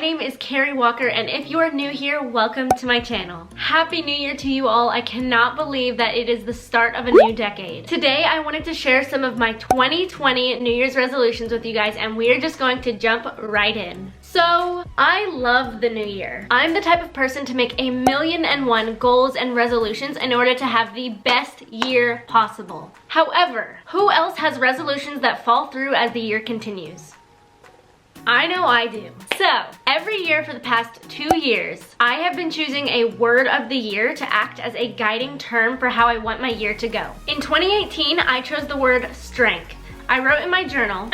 name is Carrie Walker, and if you are new here, welcome to my channel. Happy New Year to you all. I cannot believe that it is the start of a new decade. Today, I wanted to share some of my 2020 New Year's resolutions with you guys, and we are just going to jump right in. So, I love the new year. I'm the type of person to make 1,000,001 goals and resolutions in order to have the best year possible. However, who else has resolutions that fall through as the year continues? I know I do. So, every year for the past 2 years, I have been choosing a word of the year to act as a guiding term for how I want my year to go. In 2018, I chose the word strength. I wrote in my journal,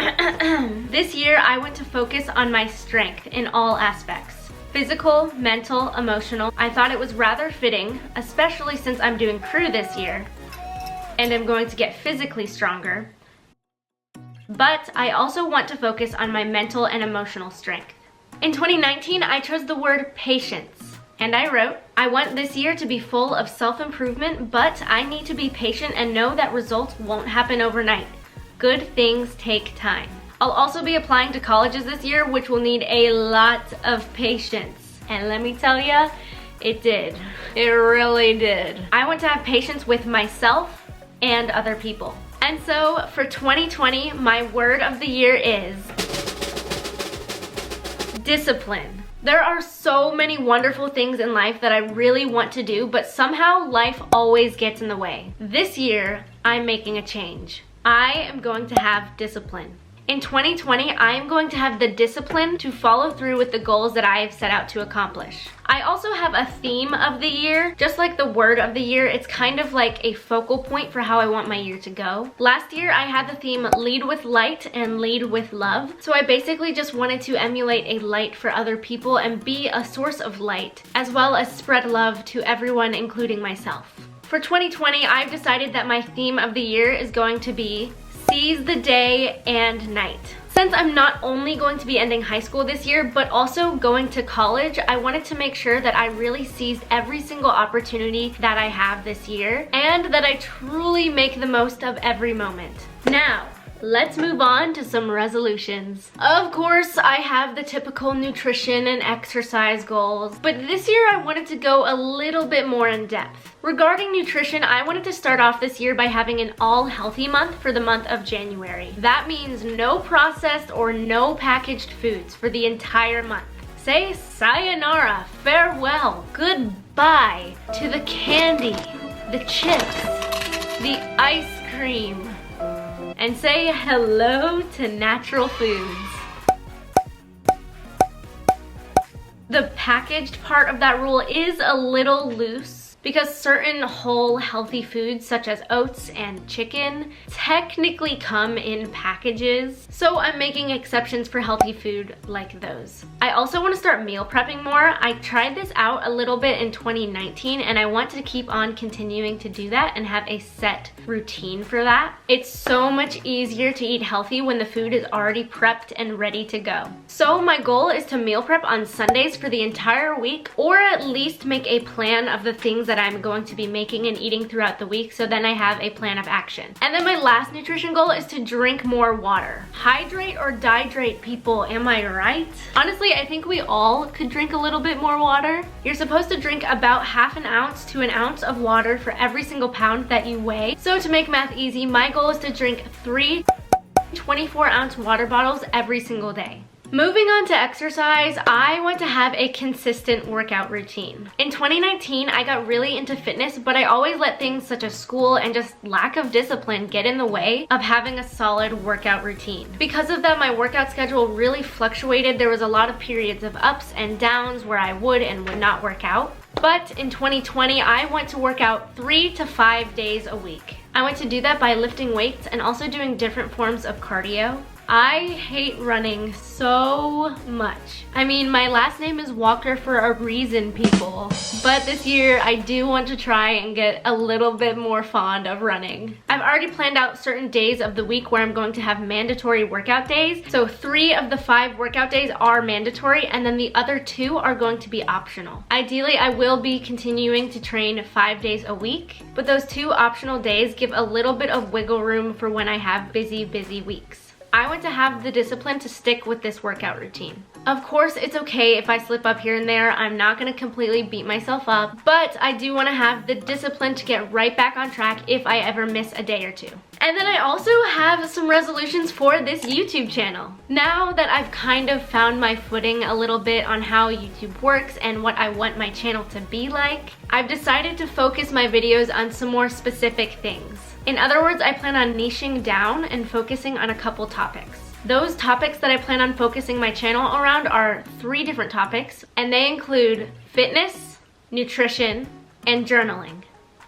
this year I want to focus on my strength in all aspects. Physical, mental, emotional. I thought it was rather fitting, especially since I'm doing crew this year, and I'm going to get physically stronger. But I also want to focus on my mental and emotional strength. In 2019, I chose the word patience. And I wrote, I want this year to be full of self-improvement, but I need to be patient and know that results won't happen overnight. Good things take time. I'll also be applying to colleges this year, which will need a lot of patience. And let me tell ya, it did. It really did. I want to have patience with myself and other people. And so for 2020, my word of the year is discipline. There are so many wonderful things in life that I really want to do, but somehow life always gets in the way. This year, I'm making a change. I am going to have discipline. In 2020, I am going to have the discipline to follow through with the goals that I have set out to accomplish. I also have a theme of the year. Just like the word of the year, it's kind of like a focal point for how I want my year to go. Last year, I had the theme lead with light and lead with love. So I basically just wanted to emulate a light for other people and be a source of light, as well as spread love to everyone, including myself. For 2020, I've decided that my theme of the year is going to be seize the day and night. Since I'm not only going to be ending high school this year, but also going to college, I wanted to make sure that I really seized every single opportunity that I have this year, and that I truly make the most of every moment. Now, let's move on to some resolutions. Of course, I have the typical nutrition and exercise goals, but this year I wanted to go a little bit more in depth. Regarding nutrition, I wanted to start off this year by having an all healthy month for the month of January. That means no processed or no packaged foods for the entire month. Say sayonara, farewell, goodbye to the candy, the chips, the ice cream, and say hello to natural foods. The packaged part of that rule is a little loose because certain whole healthy foods such as oats and chicken technically come in packages, so I'm making exceptions for healthy food like those. I also want to start meal prepping more. I tried this out a little bit in 2019 and I want to keep on continuing to do that and have a set routine for that. It's so much easier to eat healthy when the food is already prepped and ready to go. So my goal is to meal prep on Sundays for the entire week, or at least make a plan of the things that I'm going to be making and eating throughout the week, so then I have a plan of action. And then my last nutrition goal is to drink more water. Hydrate or dihydrate, people, am I right? Honestly, I think we all could drink a little bit more water. You're supposed to drink about ½ an ounce to an ounce of water for every single pound that you weigh. So to make math easy, my goal is to drink 3 24-ounce water bottles every single day. Moving on to exercise, I want to have a consistent workout routine. In 2019, I got really into fitness, but I always let things such as school and just lack of discipline get in the way of having a solid workout routine. Because of that, my workout schedule really fluctuated. There was a lot of periods of ups and downs where I would and would not work out. But in 2020, I want to work out 3 to 5 days a week. I want to do that by lifting weights and also doing different forms of cardio. I hate running so much. I mean, my last name is Walker for a reason, people. But this year, I do want to try and get a little bit more fond of running. I've already planned out certain days of the week where I'm going to have mandatory workout days. So 3 of the 5 workout days are mandatory, and then the other 2 are going to be optional. Ideally, I will be continuing to train 5 days a week, but those 2 optional days give a little bit of wiggle room for when I have busy weeks. I want to have the discipline to stick with this workout routine. Of course, it's okay if I slip up here and there. I'm not gonna completely beat myself up, but I do wanna have the discipline to get right back on track if I ever miss a day or two. And then I also have some resolutions for this YouTube channel. Now that I've kind of found my footing a little bit on how YouTube works and what I want my channel to be like, I've decided to focus my videos on some more specific things. In other words, I plan on niching down and focusing on a couple topics. Those topics that I plan on focusing my channel around are 3 different topics, and they include fitness, nutrition, and journaling.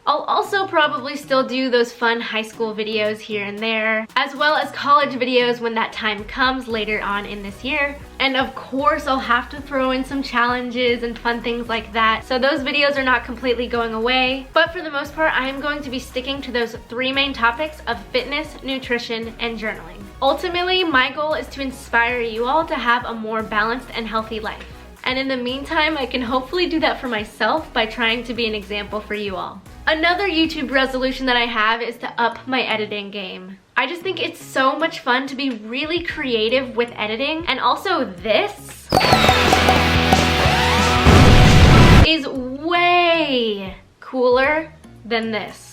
I'll also probably still do those fun high school videos here and there, as well as college videos when that time comes later on in this year. And of course, I'll have to throw in some challenges and fun things like that, so those videos are not completely going away. But for the most part, I am going to be sticking to those 3 main topics of fitness, nutrition, and journaling. Ultimately, my goal is to inspire you all to have a more balanced and healthy life. And in the meantime, I can hopefully do that for myself by trying to be an example for you all. Another YouTube resolution that I have is to up my editing game. I just think it's so much fun to be really creative with editing, and also this is way cooler than this.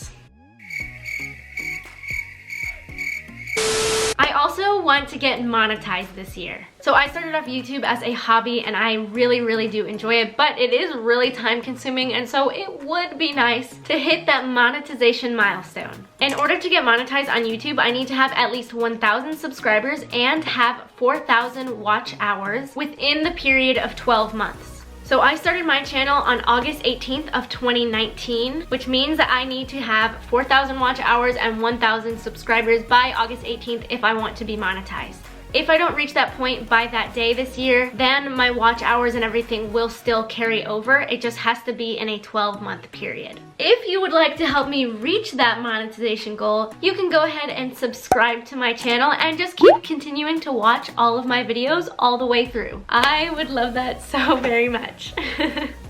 I also want to get monetized this year. So I started off YouTube as a hobby and I really do enjoy it, but it is really time consuming, and so it would be nice to hit that monetization milestone. In order to get monetized on YouTube, I need to have at least 1,000 subscribers and have 4,000 watch hours within the period of 12 months. So I started my channel on August 18th of 2019, which means that I need to have 4,000 watch hours and 1,000 subscribers by August 18th if I want to be monetized. If I don't reach that point by that day this year, then my watch hours and everything will still carry over. It just has to be in a 12-month period. If you would like to help me reach that monetization goal, you can go ahead and subscribe to my channel and just keep continuing to watch all of my videos all the way through. I would love that so very much.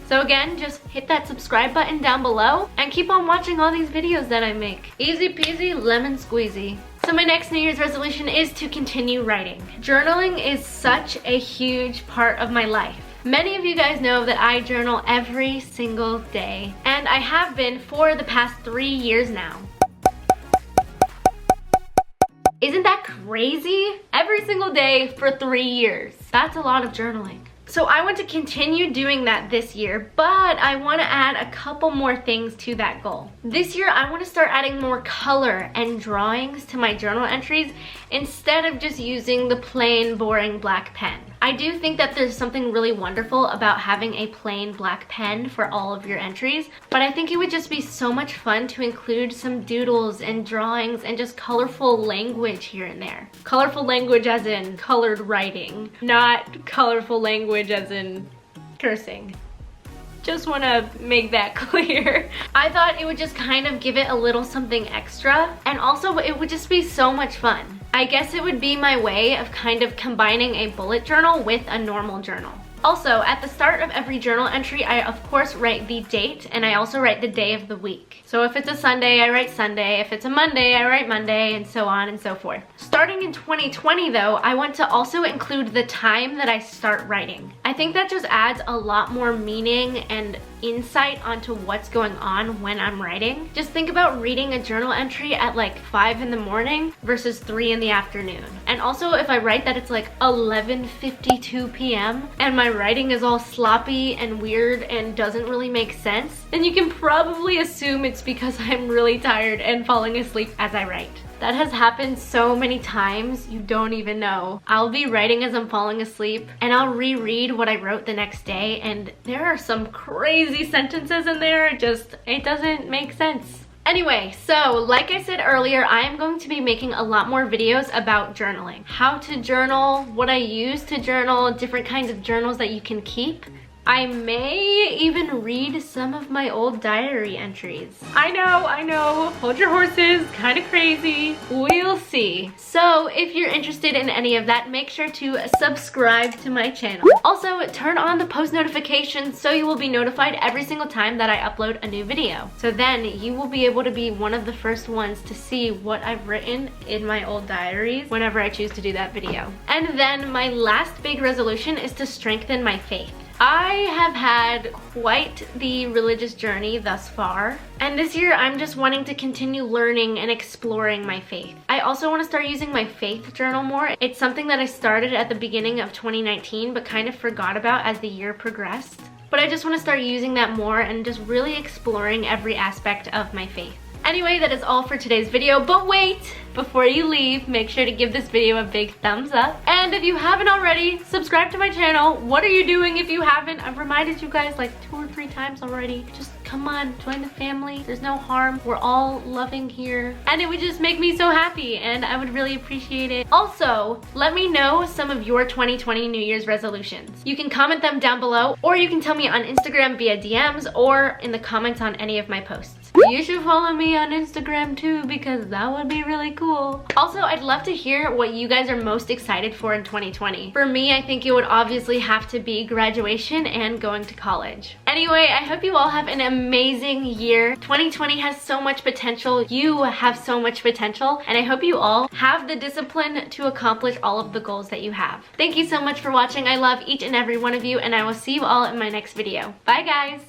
So again, just hit that subscribe button down below and keep on watching all these videos that I make. Easy peasy lemon squeezy. So my next New Year's resolution is to continue writing. Journaling is such a huge part of my life. Many of you guys know that I journal every single day, and I have been for the past 3 years now. Isn't that crazy? Every single day for 3 years. That's a lot of journaling. So I want to continue doing that this year, but I want to add a couple more things to that goal. This year, I want to start adding more color and drawings to my journal entries instead of just using the plain, boring black pen. I do think that there's something really wonderful about having a plain black pen for all of your entries, but I think it would just be so much fun to include some doodles and drawings and just colorful language here and there. Colorful language as in colored writing, not colorful language as in cursing. Just want to make that clear. I thought it would just kind of give it a little something extra, and also it would just be so much fun. I guess it would be my way of kind of combining a bullet journal with a normal journal. Also, at the start of every journal entry, I of course write the date, and I also write the day of the week. So if it's a Sunday, I write Sunday. If it's a Monday, I write Monday, and so on and so forth. Starting in 2020 though, I want to also include the time that I start writing. I think that just adds a lot more meaning and insight onto what's going on when I'm writing. Just think about reading a journal entry at like 5 in the morning versus 3 in the afternoon. And also if I write that it's like 11:52 p.m. and my writing is all sloppy and weird and doesn't really make sense, then you can probably assume it's because I'm really tired and falling asleep as I write. That has happened so many times, you don't even know. I'll be writing as I'm falling asleep, and I'll reread what I wrote the next day, and there are some crazy sentences in there, it doesn't make sense. Anyway, so like I said earlier, I am going to be making a lot more videos about journaling. How to journal, what I use to journal, different kinds of journals that you can keep. I may even read some of my old diary entries. I know, hold your horses, kind of crazy. We'll see. So if you're interested in any of that, make sure to subscribe to my channel. Also, turn on the post notifications so you will be notified every single time that I upload a new video. So then you will be able to be one of the first ones to see what I've written in my old diaries whenever I choose to do that video. And then my last big resolution is to strengthen my faith. I have had quite the religious journey thus far, and this year I'm just wanting to continue learning and exploring my faith. I also want to start using my faith journal more. It's something that I started at the beginning of 2019 but kind of forgot about as the year progressed. But I just want to start using that more and just really exploring every aspect of my faith. Anyway, that is all for today's video, but wait! Before you leave, make sure to give this video a big thumbs up. And if you haven't already, subscribe to my channel. What are you doing if you haven't? I've reminded you guys like 2 or 3 times already. Just come on, join the family. There's no harm. We're all loving here. And it would just make me so happy, and I would really appreciate it. Also, let me know some of your 2020 New Year's resolutions. You can comment them down below, or you can tell me on Instagram via DMs or in the comments on any of my posts. You should follow me on Instagram too, because that would be really cool. Also, I'd love to hear what you guys are most excited for in 2020. For me, I think it would obviously have to be graduation and going to college. Anyway, I hope you all have an amazing year. 2020 has so much potential. You have so much potential, and I hope you all have the discipline to accomplish all of the goals that you have. Thank you so much for watching. I love each and every one of you, and I will see you all in my next video. Bye, guys.